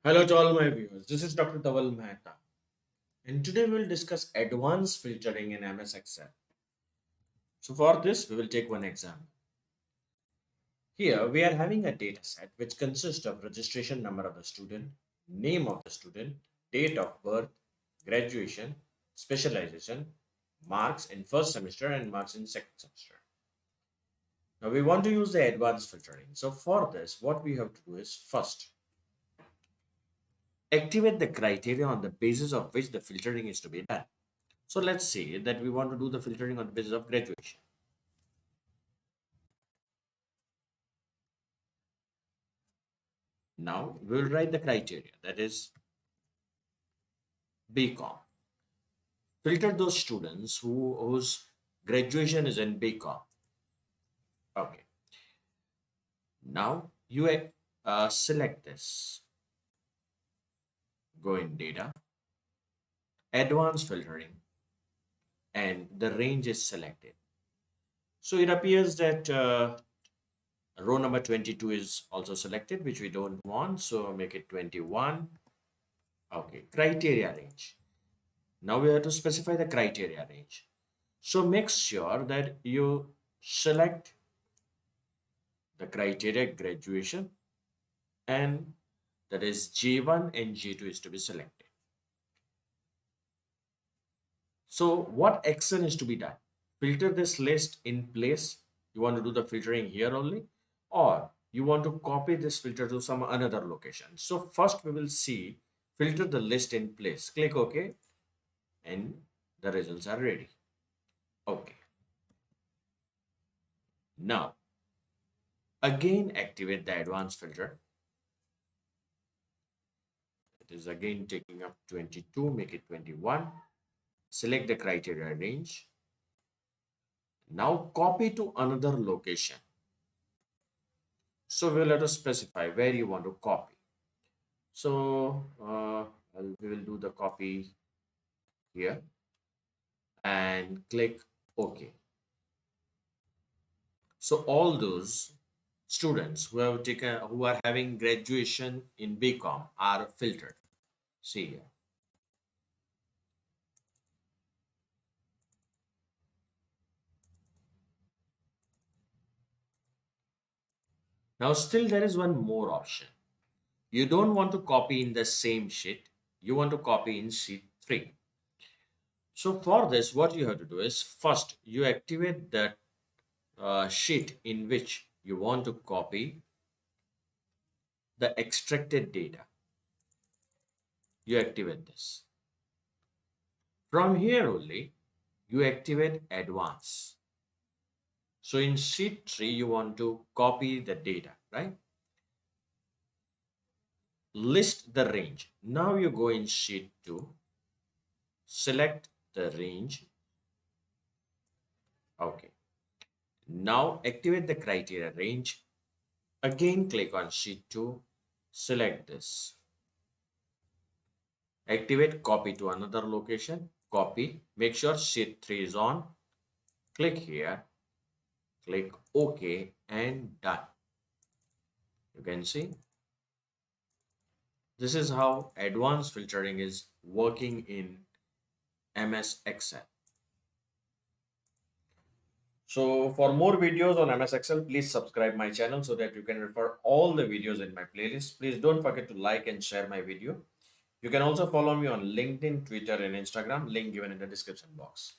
Hello to all my viewers. This is Dr. Dhaval Maheta, and today we will discuss advanced filtering in MS Excel. So for this, we will take one example. Here we are having a data set which consists of registration number of the student, name of the student, date of birth, graduation, specialization, marks in first semester and marks in second semester. Now we want to use the advanced filtering. So for this, what we have to do is first activate the criteria on the basis of which the filtering is to be done. So let's say that we want to do the filtering on the basis of graduation. Now we will write the criteria, that is BCom. Filter those students whose graduation is in BCom. Okay. Now you select this. Go in data, advanced filtering, and the range is selected. So it appears that row number 22 is also selected, which we don't want. So make it 21. Okay. Criteria range. Now we have to specify the criteria range. So make sure that you select the criteria graduation, and that is J1 and J2 is to be selected. So what action is to be done? Filter this list in place. You want to do the filtering here only, or you want to copy this filter to some another location. So first we will see filter the list in place. Click OK and the results are ready. Okay. Now again activate the advanced filter. It is again taking up 22, make it 21. Select the criteria range. Now copy to another location. So we'll have to specify where you want to copy. So we will do the copy here and click OK. So all those students who are having graduation in BCom are filtered. See here. Now still there is one more option. You don't want to copy in the same sheet. You want to copy in sheet 3. So for this, what you have to do is first you activate that sheet in which you want to copy the extracted data. You activate this. From here only, you activate advance. So in sheet 3, you want to copy the data, right? List the range. Now you go in sheet 2, select the range. Okay. Now activate the criteria range. Again click on sheet 2, select this. Activate copy to another location. Copy. Make sure sheet 3 is on. Click here. Click OK and done. You can see this is how advanced filtering is working in MS Excel. So for more videos on MS Excel, please subscribe my channel so that you can refer all the videos in my playlist. Please don't forget to like and share my video. You can also follow me on LinkedIn, Twitter, and Instagram, link given in the description box.